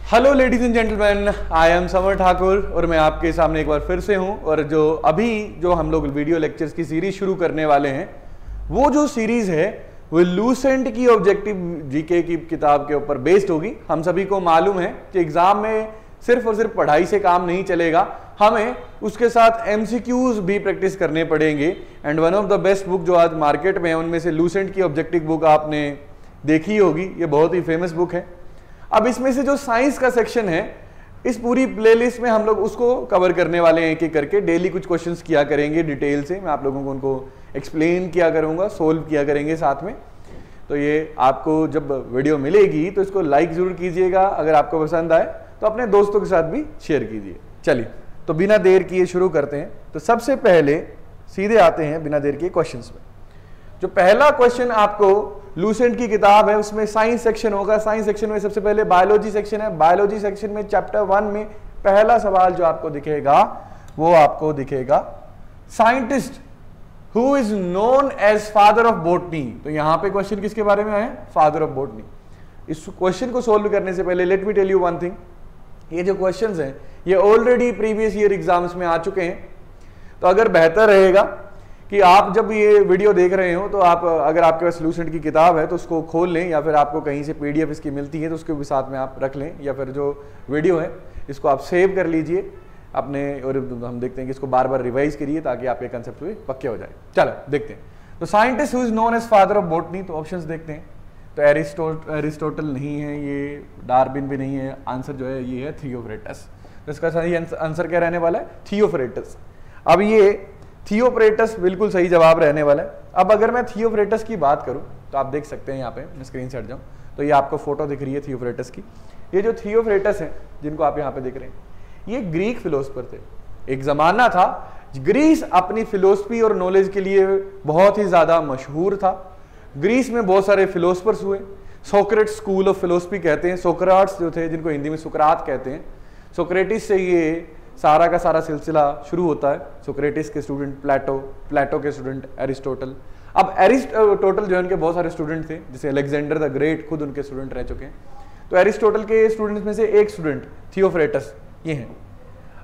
Hello ladies and gentleman, I am summer Thakur और मैं आपके सामने एक बार फिर से हूं। और जो हम लोग वीडियो लेक्चर्स की सीरीज शुरू करने वाले हैं, वो जो सीरीज है वो लूसेंट की ऑब्जेक्टिव जीके की किताब के ऊपर बेस्ड होगी। हम सभी को मालूम है कि एग्जाम में सिर्फ और सिर्फ पढ़ाई से काम नहीं चलेगा, हमें उसके साथ एमसीक्यूज भी प्रैक्टिस करने पड़ेंगे। And one of the best book जो आज मार्केट में है उनमें से लूसेंट की ऑब्जेक्टिव बुक आपने देखी होगी, ये बहुत ही फेमस बुक है। अब इसमें से जो साइंस का सेक्शन है, इस पूरी प्लेलिस्ट में हम लोग उसको कवर करने वाले हैं एक एक करके। डेली कुछ क्वेश्चंस किया करेंगे डिटेल से, मैं आप लोगों को उनको एक्सप्लेन किया करूंगा, सोल्व किया करेंगे साथ में। तो ये आपको जब वीडियो मिलेगी तो इसको लाइक जरूर कीजिएगा, अगर आपको पसंद आए तो अपने दोस्तों के साथ भी शेयर कीजिए। चलिए तो बिना देर किए शुरू करते हैं। तो सबसे पहले सीधे आते हैं बिना देर किए क्वेश्चंस में। जो पहला क्वेश्चन आपको लूसेंट की किताब है उसमें साइंस सेक्शन होगा। साइंस सेक्शन में सबसे पहले बायोलॉजी सेक्शन है। बायोलॉजी सेक्शन में चैप्टर 1 में पहला सवाल जो आपको दिखेगा वो आपको दिखेगा, scientist who is known as father of botany. तो यहां पे क्वेश्चन किसके बारे में आए? Father of botany. इस क्वेश्चन को सोल्व करने से पहले let me tell you one thing, ये जो क्वेश्चंस हैं ये ऑलरेडी प्रीवियस ईयर एग्जाम्स में आ चुके हैं। तो अगर बेहतर रहेगा कि आप जब ये वीडियो देख रहे हो तो आप, अगर आपके पास लूसेंट की किताब है तो उसको खोल लें, या फिर आपको कहीं से पीडीएफ इसकी मिलती है तो उसके भी साथ में आप रख लें, या फिर जो वीडियो है इसको आप सेव कर लीजिए अपने, और हम देखते हैं कि इसको बार बार रिवाइज करिए ताकि आपके कंसेप्ट भी पक्के हो जाए। चलो देखते हैं। तो scientist who is known as father of botany, तो ऑप्शंस देखते हैं। तो एरिस्टोटल नहीं है, ये डार्विन भी नहीं है, आंसर जो है ये है थियोफ्रेटस। तो इसका सही आंसर क्या रहने वाला है? थियोफ्रेटस। अब ये थियोफ्रेटस बिल्कुल सही जवाब रहने वाला है। अब अगर मैं थियोफ्रेटस की बात करूं तो आप देख सकते हैं यहाँ पे, मैं स्क्रीन से हट जाऊं तो ये आपको फोटो दिख रही है थियोफ्रेटस की। ये जो थियोफ्रेटस है जिनको आप यहाँ पे देख रहे हैं, ये ग्रीक फिलोसफर थे। एक जमाना था ग्रीस अपनी फिलोसफी और नॉलेज के लिए बहुत ही ज्यादा मशहूर था। ग्रीस में बहुत सारे फिलोसफर्स हुए। सोक्रेट्स स्कूल ऑफ फिलोसफी कहते हैं। सोक्राट्स जो थे, जिनको हिंदी में सुकरात कहते हैं, सोक्रेटिस से ये सारा का सारा सिलसिला शुरू होता है। सोक्रेटिस के स्टूडेंट प्लेटो, प्लेटो के स्टूडेंट एरिस्टोटल। अब एरिस्टोटल जो उनके बहुत सारे स्टूडेंट थे, जैसे अलेक्जेंडर द ग्रेट खुद उनके स्टूडेंट रह चुके हैं। तो एरिस्टोटल के स्टूडेंट्स में से एक स्टूडेंट थियोफ्रेटस ये हैं।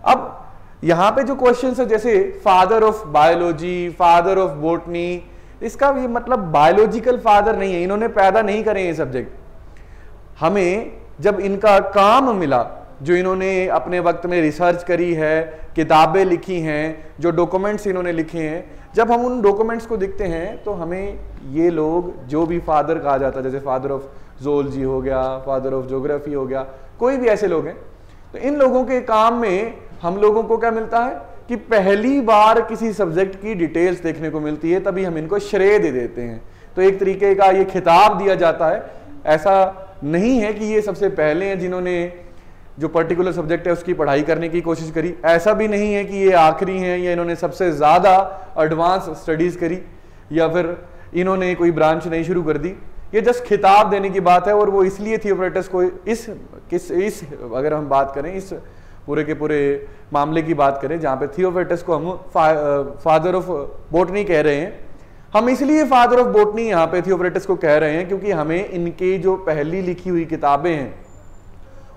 अब यहाँ पे जो क्वेश्चन है, जैसे father of biology, father of botany, इसका ये मतलब बायोलॉजिकल फादर नहीं है, इन्होंने पैदा नहीं करे ये सब्जेक्ट। हमें जब इनका काम मिला, जो इन्होंने अपने वक्त में रिसर्च करी है, किताबें लिखी हैं, जो डॉक्यूमेंट्स इन्होंने लिखे हैं, जब हम उन डॉक्यूमेंट्स को देखते हैं तो हमें ये लोग जो भी फादर कहा जाता है, जैसे फादर ऑफ जोलॉजी हो गया, फादर ऑफ ज्योग्राफी हो गया, कोई भी ऐसे लोग हैं, तो इन लोगों के काम में हम लोगों को क्या मिलता है कि पहली बार किसी सब्जेक्ट की डिटेल्स देखने को मिलती है, तभी हम इनको श्रेय दे देते हैं। तो एक तरीके का ये खिताब दिया जाता है। ऐसा नहीं है कि ये सबसे पहले हैं जिन्होंने जो पर्टिकुलर सब्जेक्ट है उसकी पढ़ाई करने की कोशिश करी, ऐसा भी नहीं है कि ये आखिरी हैं या इन्होंने सबसे ज्यादा एडवांस स्टडीज करी, या फिर इन्होंने कोई ब्रांच नहीं शुरू कर दी। ये जस्ट खिताब देने की बात है। और वो इसलिए थियोफ्रेटस को इस अगर हम बात करें, इस पूरे के पूरे मामले की बात करें जहां पे थियोफ्रेटस को हम फादर ऑफ बॉटनी कह रहे हैं, हम इसलिए फादर ऑफ बॉटनी यहाँ पे थियोफ्रेटस को कह रहे हैं क्योंकि हमें इनके जो पहली लिखी हुई किताबें हैं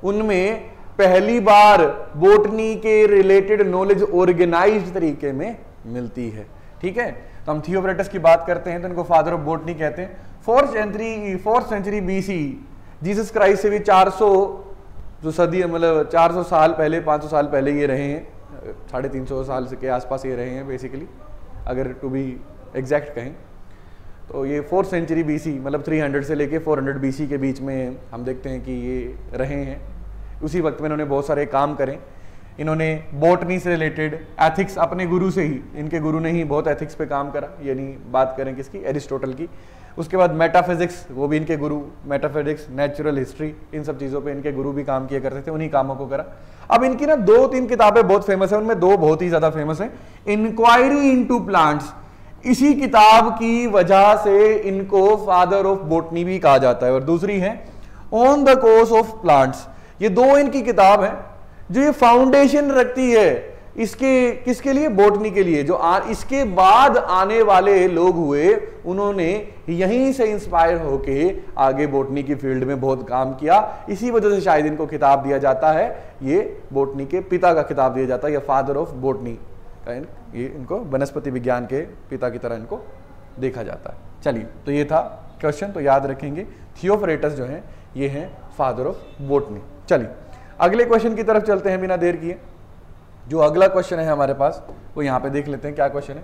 उनमें पहली बार बॉटनी के रिलेटेड नॉलेज ऑर्गेनाइज्ड तरीके में मिलती है। ठीक है, तो हम थियोफ्रेटस की बात करते हैं तो इनको फादर ऑफ बॉटनी कहते हैं। 4th century BC, Jesus Christ से भी 400 जो सदी, मतलब 400 साल पहले, 500 साल पहले ये रहे हैं, 350 साल के आसपास ये रहे हैं बेसिकली, अगर टू बी एग्जैक्ट कहें तो ये 4th सेंचुरी बीसी, मतलब 300 से लेके 400 बीसी के बीच में हम देखते हैं कि ये रहे हैं। उसी वक्त में इन्होंने बहुत सारे काम करें। इन्होंने बॉटनी से रिलेटेड एथिक्स, अपने गुरु से ही, इनके गुरु ने ही बहुत एथिक्स पे काम करा, यानी बात करें किसकी? एरिस्टोटल की। उसके बाद मेटाफिजिक्स, वो भी इनके गुरु, मेटाफिजिक्स, नेचुरल हिस्ट्री, इन सब चीज़ों पे इनके गुरु भी काम किया करते थे, उन्हीं कामों को करा। अब इनकी ना 2-3 किताबें बहुत फेमस है, उनमें 2 बहुत ही ज़्यादा फेमस है। इंक्वायरी इनटू प्लांट्स, इसी किताब की वजह से इनको फादर ऑफ बॉटनी भी कहा जाता है, और दूसरी है on the course of plants. ये 2 इनकी किताब है जो ये फाउंडेशन रखती है इसके किसके लिए? बॉटनी के लिए। जो इसके बाद आने वाले लोग हुए उन्होंने यहीं से इंस्पायर होके आगे बॉटनी की फील्ड में बहुत काम किया। इसी वजह से शायद इनको खिताब दिया जाता है, ये बॉटनी के पिता का खिताब दिया जाता है, या फादर ऑफ बॉटनी, ये इनको वनस्पति विज्ञान के पिता की तरह इनको देखा जाता है। चलिए, तो ये था क्वेश्चन, तो याद रखेंगे थियोफ्रेटस जो है ये है फादर ऑफ बॉटनी। चलिए अगले क्वेश्चन की तरफ चलते हैं बिना देर किए। जो अगला क्वेश्चन है हमारे पास वो यहाँ पे देख लेते हैं क्या क्वेश्चन है।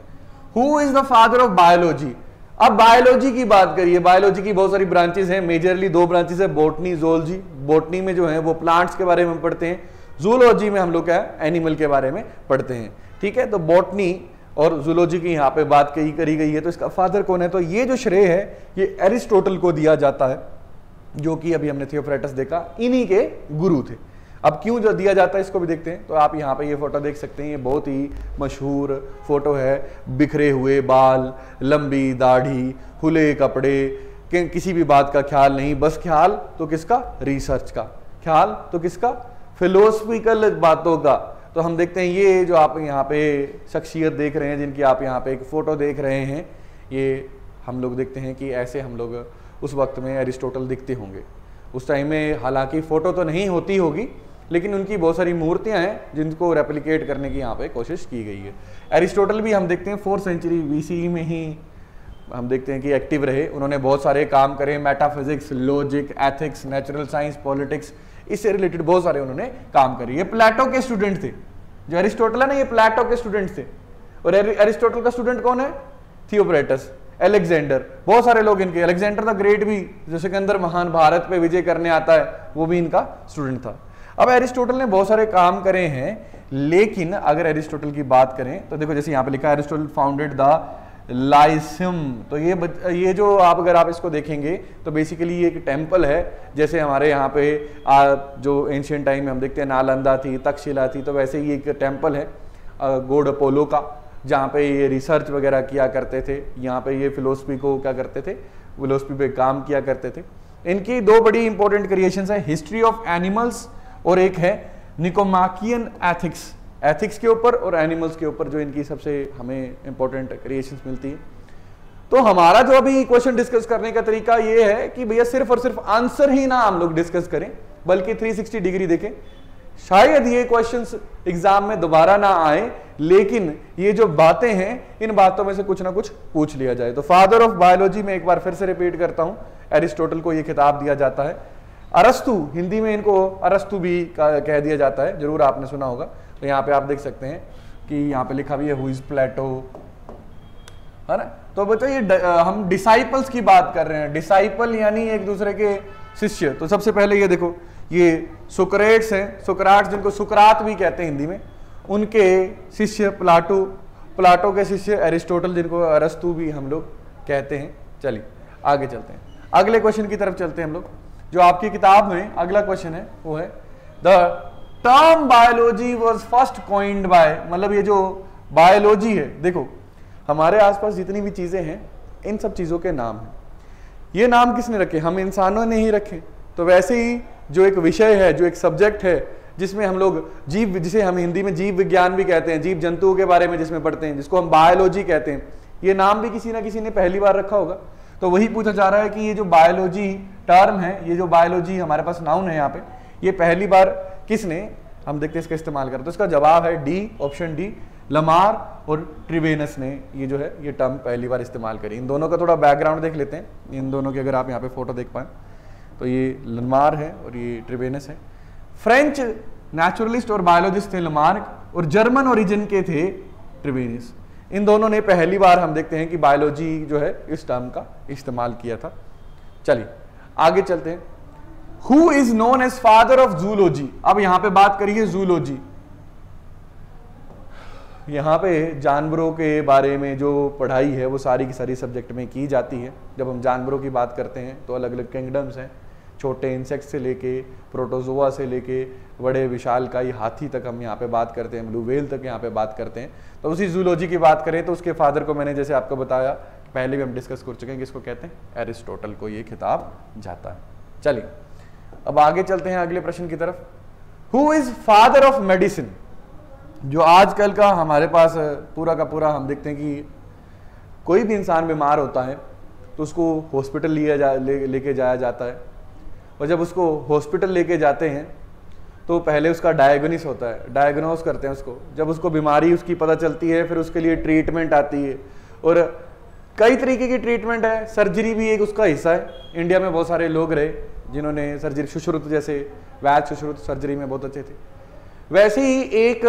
Who is the father of biology? अब बायोलॉजी की बात करिए, बायोलॉजी की बहुत सारी ब्रांचेस हैं, मेजरली दो ब्रांचेस है, बॉटनी, ज़ूलॉजी। बॉटनी में जो है वो प्लांट्स के बारे में पढ़ते हैं, ज़ूलॉजी में हम लोग क्या है एनिमल के बारे में पढ़ते हैं। ठीक है, तो बॉटनी और ज़ूलॉजी की यहाँ पे बात करी गई है। तो इसका फादर कौन है? तो ये जो श्रेय है ये एरिस्टोटल को दिया जाता है, जो कि अभी हमने थियोफ्रेटस देखा, इन्हीं के गुरु थे। अब क्यों जो दिया जाता है इसको भी देखते हैं। तो आप यहाँ पे ये फोटो देख सकते हैं, ये बहुत ही मशहूर फोटो है। बिखरे हुए बाल, लंबी दाढ़ी, खुले कपड़े, किसी भी बात का ख्याल नहीं, बस ख्याल तो किसका? रिसर्च का। ख्याल तो किसका? फिलोसफिकल बातों का। तो हम देखते हैं ये जो आप यहाँ पे शख्सियत देख रहे हैं, जिनकी आप यहाँ पे एक फोटो देख रहे हैं, ये हम लोग देखते हैं कि ऐसे हम लोग उस वक्त में एरिस्टोटल दिखते होंगे। उस टाइम में हालांकि फोटो तो नहीं होती होगी, लेकिन उनकी बहुत सारी मूर्तियां हैं जिनको रेप्लिकेट करने की यहाँ पे कोशिश की गई है। एरिस्टोटल भी हम देखते हैं 4th सेंचुरी BCE में ही हम देखते हैं कि एक्टिव रहे। उन्होंने बहुत सारे काम करे, metaphysics, logic, ethics, natural science, politics, इससे रिलेटेड बहुत सारे उन्होंने काम करे। ये प्लेटो के स्टूडेंट थे, जो एरिस्टोटल है ना, ये प्लेटो के स्टूडेंट थे। और एरिस्टोटल का स्टूडेंट कौन है? थियोफ्रेटस, अलेक्जेंडर, बहुत सारे लोग इनके, अलेक्जेंडर द ग्रेट भी, जो सिकंदर महान भारत पे विजय करने आता है, वो भी इनका स्टूडेंट था। अब एरिस्टोटल ने बहुत सारे काम करे हैं, लेकिन अगर एरिस्टोटल की बात करें तो देखो, जैसे यहाँ पे लिखा है एरिस्टोटल फाउंडेड द लाइसियम। तो ये जो अगर आप इसको देखेंगे तो बेसिकली ये एक टेम्पल है। जैसे हमारे यहाँ पे जो एंशियंट टाइम में हम देखते हैं नालंदा थी, तक्षशिला थी, तो वैसे ही एक टेम्पल है गॉड अपोलो का, जहाँ पे ये रिसर्च वगैरह किया करते थे। यहाँ पे ये फिलोसफी को क्या करते थे? फिलोसफी पे काम किया करते थे। इनकी दो बड़ी इंपॉर्टेंट क्रिएशंस है, हिस्ट्री ऑफ एनिमल्स और एक है निकोमाकियन एथिक्स, एथिक्स के ऊपर और एनिमल्स के ऊपर, जो इनकी सबसे हमें इंपॉर्टेंट क्रिएशंस मिलती है। तो हमारा जो अभी क्वेश्चन डिस्कस करने का तरीका ये है कि भैया सिर्फ और सिर्फ आंसर ही ना हम लोग डिस्कस करें, बल्कि 360 डिग्री देखें। शायद ये क्वेश्चंस एग्जाम में दोबारा ना आए, लेकिन ये जो बातें हैं इन बातों में से कुछ ना कुछ पूछ लिया जाए। तो फादर ऑफ बायोलॉजी में एक बार फिर से रिपीट करता हूं, एरिस्टोटल को ये खिताब दिया जाता है। अरस्तु, हिंदी में इनको अरस्तु भी कह दिया जाता है, जरूर आपने सुना होगा। तो यहाँ पे आप देख सकते हैं कि यहाँ पे लिखा भी है हु इज प्लेटो, है ना। तो बताइए हम डिसाइपल्स की बात कर रहे हैं, डिसाइपल यानी एक दूसरे के शिष्य। तो सबसे पहले ये देखो, ये सुकरेट्स हैं, सुकराट्स जिनको सुकरात भी कहते हैं हिंदी में, उनके शिष्य प्लाटो के शिष्य एरिस्टोटल, जिनको अरस्तु भी हम लोग कहते हैं। चलिए आगे चलते हैं, अगले क्वेश्चन की तरफ चलते हैं हम लोग। जो आपकी किताब में अगला क्वेश्चन है वो है the term biology was first coined bye, मतलब ये जो बायोलॉजी है, देखो हमारे आसपास जितनी भी चीजें हैं इन सब चीजों के नाम हैं। ये नाम किसने रखे? हम इंसानों ने ही रखे। तो वैसे ही जो एक विषय है, जो एक सब्जेक्ट है, जिसमें हम लोग जीव, जिसे हम हिंदी में जीव विज्ञान भी कहते हैं, जीव जंतुओं के बारे में जिसमें पढ़ते हैं, जिसको हम बायोलॉजी कहते हैं, ये नाम भी किसी ना किसी ने पहली बार रखा होगा। तो वही पूछा जा रहा है कि ये जो बायोलॉजी टर्म है, ये जो बायोलॉजी हमारे पास नाउन है यहाँ पे, ये पहली बार किसने, हम देखते हैं इसका इस्तेमाल करते। तो इसका जवाब है डी, ऑप्शन डी, लमार और ट्रिवेनस ने ये जो है ये टर्म पहली बार इस्तेमाल करी। इन दोनों का थोड़ा बैकग्राउंड देख लेते हैं। इन दोनों की अगर आप यहाँ पे फोटो देख पाए तो ये लमार है और ये ट्रिवेनस है। फ्रेंच नेचुरलिस्ट और बायोलॉजिस्ट थे लमार्क, और जर्मन ओरिजिन के थे ट्रिवेनस। इन दोनों ने पहली बार हम देखते हैं कि बायोलॉजी जो है इस टर्म का इस्तेमाल किया था। चलिए आगे चलते हैं। Who is known as father of zoology? अब यहां पे बात करिए जूलॉजी। यहाँ पे जानवरों के बारे में जो पढ़ाई है वो सारी की सारी सब्जेक्ट में की जाती है। जब हम जानवरों की बात करते हैं तो अलग अलग किंगडम्स हैं, छोटे इंसेक्ट से लेके प्रोटोजोआ से लेके बड़े विशालकाय हाथी तक हम यहाँ पे बात करते हैं, ब्लू व्हेल तक यहाँ पे बात करते हैं। तो उसी जूलॉजी की बात करें तो उसके फादर को मैंने जैसे आपको बताया पहले भी हम डिस्कस कर चुके हैं कि इसको कहते हैं एरिस्टोटल को ये खिताब जाता है। चलिए अब आगे चलते हैं अगले प्रश्न की तरफ। Who is father of medicine? जो आजकल का हमारे पास पूरा का पूरा हम देखते हैं कि कोई भी इंसान बीमार होता है तो उसको हॉस्पिटल लेके जाया जाता है, और जब उसको हॉस्पिटल लेके जाते हैं तो पहले उसका डायग्नोसिस होता है, डायग्नोस करते हैं उसको। जब उसको बीमारी उसकी पता चलती है फिर उसके लिए ट्रीटमेंट आती है, और कई तरीके की ट्रीटमेंट है। सर्जरी भी एक उसका हिस्सा है। इंडिया में बहुत सारे लोग रहे जिन्होंने सर्जरी, सुश्रुत जैसे वैद सुश्रुत सर्जरी में बहुत अच्छे थे। वैसे ही एक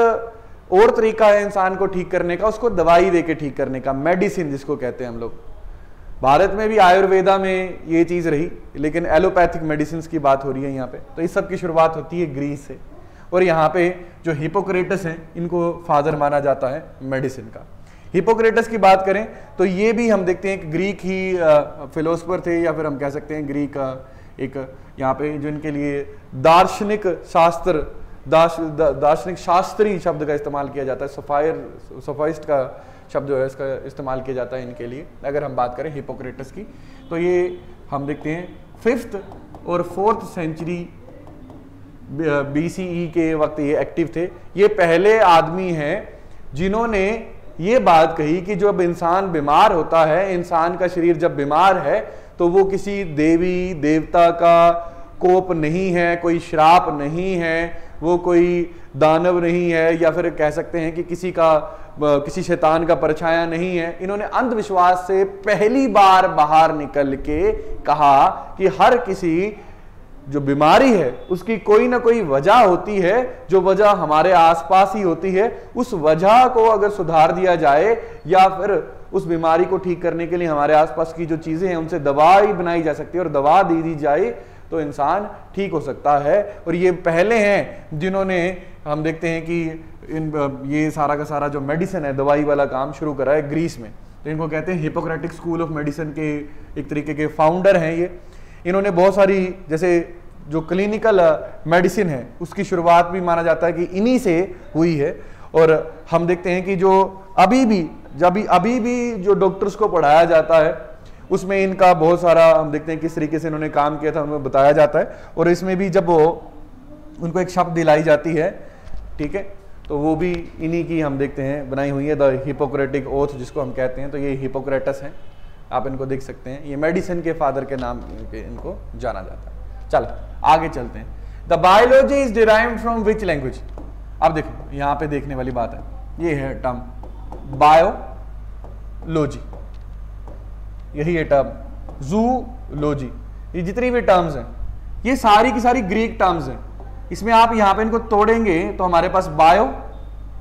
और तरीका है इंसान को ठीक करने का, उसको दवाई देके ठीक करने का, मेडिसिन जिसको कहते हैं हम लोग। भारत में भी आयुर्वेदा में ये चीज रही, लेकिन एलोपैथिक मेडिसिन की बात हो रही है यहाँ पे। तो इस सब की शुरुआत होती है ग्रीस से, और यहाँ पे जो हिपोक्रेटस हैं इनको फादर माना जाता है मेडिसिन का। हिपोक्रेटस की बात करें तो ये भी हम देखते हैं कि ग्रीक ही फिलोसफर थे, या फिर हम कह सकते हैं ग्रीक एक यहाँ पे जो इनके लिए दार्शनिक शास्त्र, दार्शनिक शास्त्री शब्द का इस्तेमाल किया जाता है। सोफाइस्ट का शब्द जो है इसका इस्तेमाल किया जाता है इनके लिए। अगर हम बात करें हिपोक्रेटस की तो ये हम देखते हैं 5th और 4th सेंचुरी BCE के वक्त ये एक्टिव थे। ये पहले आदमी हैं जिन्होंने ये बात कही कि जब इंसान बीमार होता है, इंसान का शरीर जब बीमार है तो वो किसी देवी देवता का कोप नहीं है, कोई श्राप नहीं है, वो कोई दानव नहीं है, या फिर कह सकते हैं कि किसी शैतान का परछाया नहीं है। इन्होंने अंधविश्वास से पहली बार बाहर निकल के कहा कि हर किसी जो बीमारी है उसकी कोई ना कोई वजह होती है, जो वजह हमारे आसपास ही होती है। उस वजह को अगर सुधार दिया जाए या फिर उस बीमारी को ठीक करने के लिए हमारे आसपास की जो चीजें हैं उनसे दवाई बनाई जा सकती है और दवा दे दी जाए तो इंसान ठीक हो सकता है। और ये पहले हैं जिन्होंने, हम देखते हैं कि ये सारा का सारा जो मेडिसिन है, दवाई वाला काम शुरू करा है ग्रीस में। तो इनको कहते हैं हिपोक्रेटिक स्कूल ऑफ मेडिसिन के एक तरीके के फाउंडर हैं ये। इन्होंने बहुत सारी, जैसे जो क्लिनिकल मेडिसिन है उसकी शुरुआत भी माना जाता है कि इन्हीं से हुई है। और हम देखते हैं कि जो अभी भी जो डॉक्टर्स को पढ़ाया जाता है उसमें इनका बहुत सारा हम देखते हैं किस तरीके से इन्होंने काम किया था हमें बताया जाता है। और इसमें भी जब वो उनको एक शब्द दिलाई जाती है, ठीक है, तो वो भी इन्हीं की हम देखते हैं बनाई हुई है, द हिपोक्रेटिक ओथ जिसको हम कहते हैं। तो ये हिपोक्रेटस हैं, आप इनको देख सकते हैं। ये मेडिसिन के फादर के नाम पे इनको जाना जाता है। चलो आगे चलते हैं। The biology is derived from which language. अब देखो यहाँ पे देखने वाली बात है, ये है टर्म बायोलॉजी, यही है टर्म जूलॉजी। ये जितनी भी टर्म्स हैं ये सारी की सारी ग्रीक टर्म्स हैं। इसमें आप यहाँ पे इनको तोड़ेंगे तो हमारे पास बायो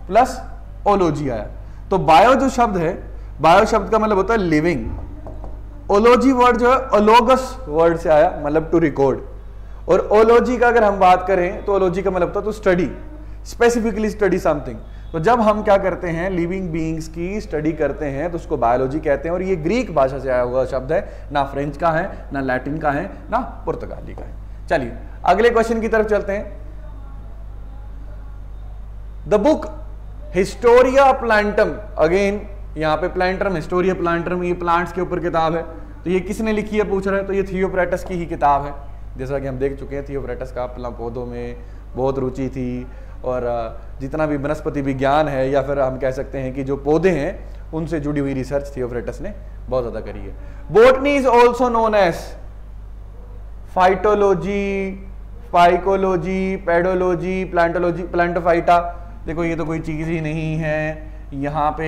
प्लस ओलॉजी आया। तो बायो जो शब्द है, बायो शब्द का मतलब होता है लिविंग। ओलॉजी वर्ड जो है ओलोगस वर्ड से आया, मतलब टू रिकॉर्ड। और ओलॉजी का अगर हम बात करें तो ओलॉजी का मतलब होता है to study, specifically study something. तो जब हम क्या करते हैं, लिविंग बीइंग्स की स्टडी करते हैं तो उसको बायोलॉजी कहते हैं। और ये ग्रीक भाषा से आया हुआ शब्द है, ना फ्रेंच का है, ना लैटिन का है, ना पुर्तगाली का है। चलिए अगले क्वेश्चन की तरफ चलते हैं। द बुक हिस्टोरिया प्लांटम, अगेन यहाँ पे प्लांटम, हिस्टोरिया प्लांटम, ये प्लांट्स के ऊपर किताब है। तो ये किसने लिखी है पूछ रहे हैं, तो ये थियोफ्रेटस की ही किताब है। जैसा कि हम देख चुके हैं थियोफ्रेटस का पौधों में बहुत रुचि थी, और जितना भी वनस्पति विज्ञान है या फिर हम कह सकते हैं कि जो पौधे हैं उनसे जुड़ी हुई रिसर्च थियोफ्रेटस ने बहुत ज्यादा करी है। Botany is also known as phytology, phycology, pedology, plantology, plantophyta. देखो ये तो कोई चीज ही नहीं है। यहाँ पे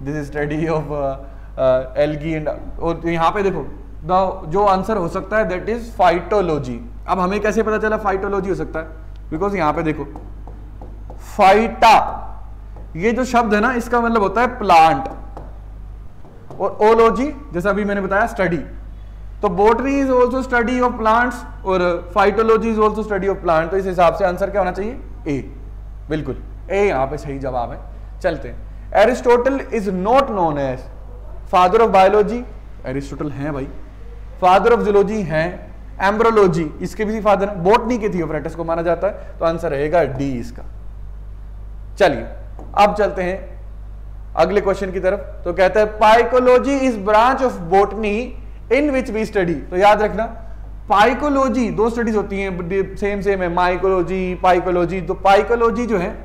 this is study of algae and, और यहाँ पे देखो जो आंसर हो सकता है दैट इज फाइटोलॉजी। अब हमें कैसे पता चला फाइटोलॉजी हो सकता है, बिकॉज यहाँ पे देखो फाइटा, ये जो शब्द है ना इसका मतलब होता है प्लांट, और ओलॉजी जैसा अभी मैंने बताया स्टडी। तो botany is also study of plants और phytology is also study of plant. तो इस हिसाब से आंसर क्या होना चाहिए, ए। बिल्कुल ए यहाँ पे सही जवाब है। चलते हैं। Aristotle is not known as father of biology, Aristotle हैं भाई। फादर ऑफ जूलॉजी हैं, एम्ब्रोलॉजी इसके भी फादर हैं, बोटनी के थियोफ्रेटस को माना जाता है। तो आंसर रहेगा डी इसका। चलिए अब चलते हैं अगले क्वेश्चन की तरफ। तो कहता है phycology is branch of botany in which we study. तो याद रखना पाइकोलॉजी दो स्टडीज होती हैं, सेम है, माइकोलॉजी, पाइकोलॉजी। तो पाइकोलॉजी जो है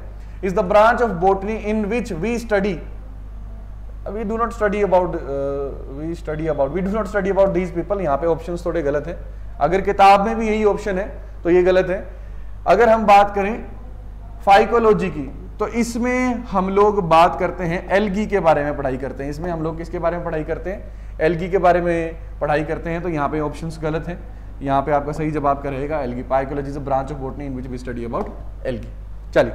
is the branch of botany in which we study, we do not study about we do not study about these people. यहाँ पे ऑप्शंस थोड़े गलत हैं, अगर किताब में भी यही ऑप्शन है तो ये गलत है। अगर हम बात करें फाइकोलॉजी की तो इसमें हम लोग बात करते हैं एल्गी के बारे में पढ़ाई करते हैं। इसमें हम लोग किसके बारे में पढ़ाई करते हैं? एल्गी के बारे में पढ़ाई करते हैं। तो यहाँ पे ऑप्शंस गलत हैं, यहाँ पे आपका सही जवाब का रहेगा algae. Phycology is a branch of botany in which we study about algae. चलिए,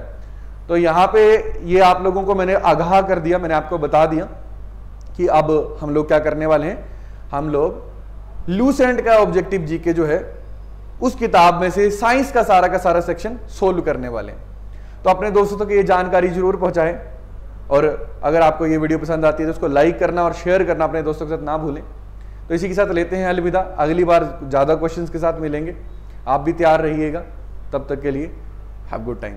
तो यहाँ पे ये आप लोगों को मैंने आगाह कर दिया, मैंने आपको बता दिया कि अब हम लोग क्या करने वाले हैं। हम लोग लूसेंट का ऑब्जेक्टिव जीके जो है उस किताब में से साइंस का सारा सेक्शन सोल्व करने वाले हैं। तो अपने दोस्तों तक ये जानकारी जरूर पहुंचाएं, और अगर आपको ये वीडियो पसंद आती है तो उसको लाइक करना और शेयर करना अपने दोस्तों के साथ ना भूलें। तो इसी के साथ लेते हैं अलविदा, अगली बार ज़्यादा क्वेश्चंस के साथ मिलेंगे। आप भी तैयार रहिएगा, तब तक के लिए हैव गुड टाइम।